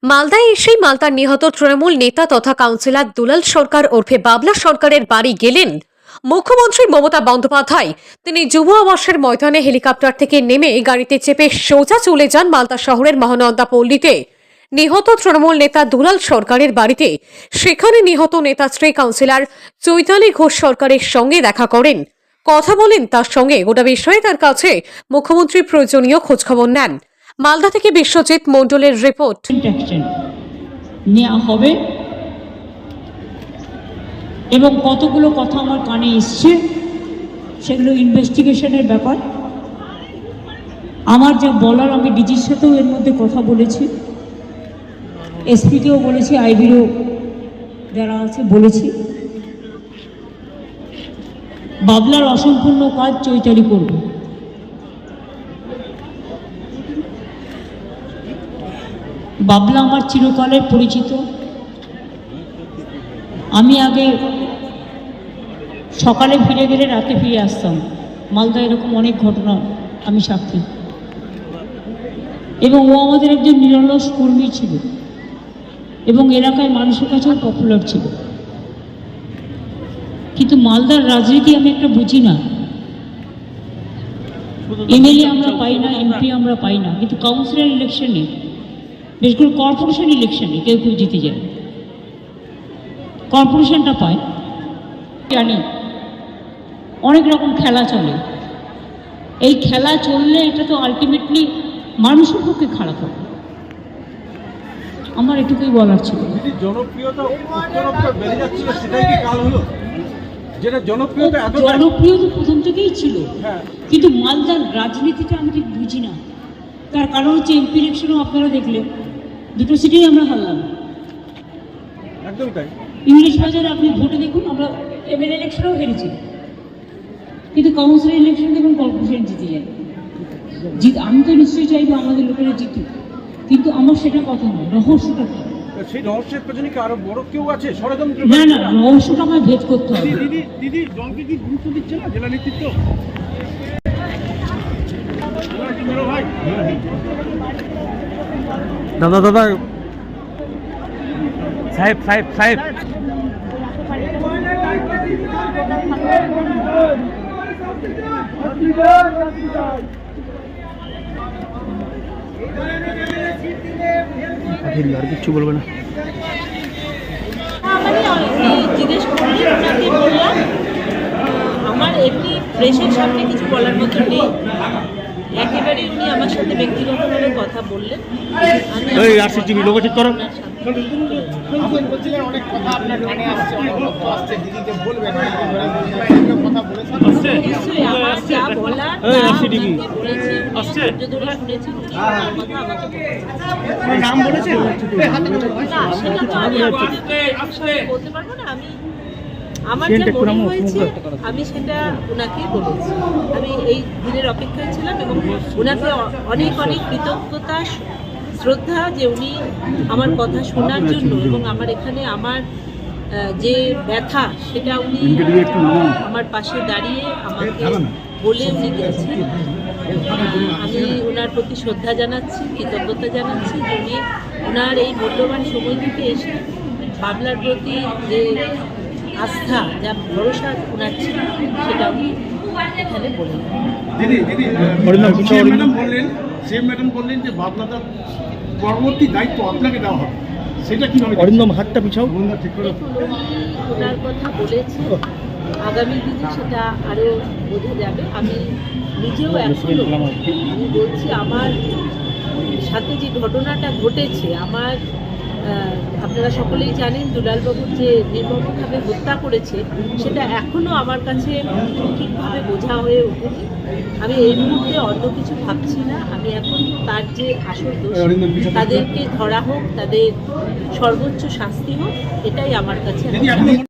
মালদায় এসেই মালদার নিহত তৃণমূল নেতা তথা কাউন্সিলর দুলাল সরকার ওরফে বাবলা সরকারের বাড়ি গেলেন মুখ্যমন্ত্রী মমতা বন্দ্যোপাধ্যায়। তিনি যুব আবাসের ময়দানে হেলিকপ্টার থেকে নেমে গাড়িতে চেপে সোজা চলে যান মালদা শহরের মহানন্দা পল্লীতে নিহত তৃণমূল নেতা দুলাল সরকারের বাড়িতে। সেখানে নিহত নেতাশ্রী কাউন্সিলর চৈতালি ঘোষ সরকারের সঙ্গে দেখা করেন, কথা বলেন তার সঙ্গে। গোটা বিষয়ে তার কাছে মুখ্যমন্ত্রী প্রয়োজনীয় খোঁজখবর নেন। মালদা থেকে বিশ্বজিৎ মণ্ডলের রিপোর্ট। নেওয়া হবে এবং কতগুলো কথা আমার কানে এসছে, সেগুলো ইনভেস্টিগেশনের ব্যাপার। আমার যা বলার আমি ডিজির সাথেও এর মধ্যে কথা বলেছি, এসপিকেও বলেছি, আইবিরও যারা আছে বলেছি। বাবলার অসম্পূর্ণ কাজ চৈতালি করবে। বাবলা আমার চিরকালের পরিচিত। আমি আগে সকালে ফিরে গেলে রাতে ফিরে আসতাম। মালদা এরকম অনেক ঘটনা আমি সাক্ষী। এবং ও আমাদের একজন নিরলস কর্মী ছিল এবং এলাকায় মানুষের কাছেও পপুলার ছিল। কিন্তু মালদার রাজনীতি আমি একটা বুঝি না। এমএলএ আমরা পাই না, এমপি আমরা পাই না, কিন্তু কাউন্সিলর ইলেকশনে, বিশেষ করে কর্পোরেশন ইলেকশনে কেউ কেউ জিতে যায়, কর্পোরেশনটা পায়। জানি অনেক রকম খেলা চলে। এই খেলা চললে এটা তো আলটিমেটলি মানুষের পক্ষে খারাপ হবে। আমার এটুকুই বলার ছিল। জনপ্রিয়তা বেড়ে যাচ্ছিল, সেটাই কি কাল হলো? যেটা জনপ্রিয়তা প্রথম থেকেই ছিল, কিন্তু মালদার রাজনীতিটা আমি ঠিক বুঝি না। তার কারণ হচ্ছে এমপি ইলেকশনও আপনারা দেখলেন, দুটো সিটেই আমরা হারলাম। একদম তাই। ইংলিশ বাজারে আপনি ভোটে দেখুন, আমরা এমএলএ ইলেকশনেও হেরেছি, কিন্তু কাউন্সিলর ইলেকশন দেখুন কর্পোরেশন জিতে যায়। আমি তো নিশ্চয়ই চাইবো আমাদের লোকেরা জিতুক, কিন্তু আমার সেটা কথা নয়। রহস্যটা কি? সেই রহস্যের পেছনে কি আরো বড় কেউ আছে? ষড়যন্ত্র? না, রহস্যটা আমায় ভেদ করতে হবে। দিদি দলকে কি গুরুত্ব দিচ্ছে না জেলা নেতৃত্ব? দাদা সাহেব আর কিছু বলবে না। জিজ্ঞেস করলে ওনাকে বললাম, আমার এমনি প্রেসের সামনে কিছু বলার মতো নেই। একেবারে উনি আমার সাথে ব্যক্তিগতভাবে কথা বললেন। অনেক কথা আপনার কানে আসছে, অনেক তথ্য আসছে, দিদিকে বলবেন কথা বলেছেন নিশ্চয়ই। আমার যা বলার বলেছি, শুনেছি, নাম বলেছেন না সেটা তো আমি বলতে পারবো না। আমি আমার যা মনে হয়েছে আমি সেটা ওনাকে বলেছি। আমি এই দিনের অপেক্ষায় ছিলাম এবং ওনাকে অনেক কৃতজ্ঞতা, শ্রদ্ধা যে উনি আমার কথা শোনার জন্য এবং আমার এখানে আমার যে ব্যথা সেটা উনি আমার পাশে দাঁড়িয়ে আমাকে বলে উনি গেছেন। আমি ওনার প্রতি শ্রদ্ধা জানাচ্ছি, কৃতজ্ঞতা জানাচ্ছি যে উনি ওনার এই মূল্যবান সময় থেকে এসে বাবলার প্রতি যে আস্থা, যা ভরসা ওনার ছিল, সেটা উনি এখানে বলেন। ম্যাডাম বললেন যে বাবলাদার পরবর্তী দায়িত্ব আপনাকে দেওয়া হবে, সেটা কি? অরিন্দম হাতটা পিছাও। ওনার কথা বলেছে, আগামী দিনে সেটা আরও বোঝা যাবে। আমি নিজেও এখনো আমি বলছি, আমার সাথে যে ঘটনাটা ঘটেছে, আমার আপনারা সকলেই জানেন দুলালবাবুর যে নির্মমভাবে হত্যা করেছে, সেটা এখনও আমার কাছে ঠিকভাবে বোঝা হয়ে ওঠেনি। আমি এই মুহূর্তে অন্য কিছু ভাবছি না। আমি এখন তার যে আসল দোষ, তাদেরকে ধরা হোক, তাদের সর্বোচ্চ শাস্তি হোক, এটাই আমার কাছে।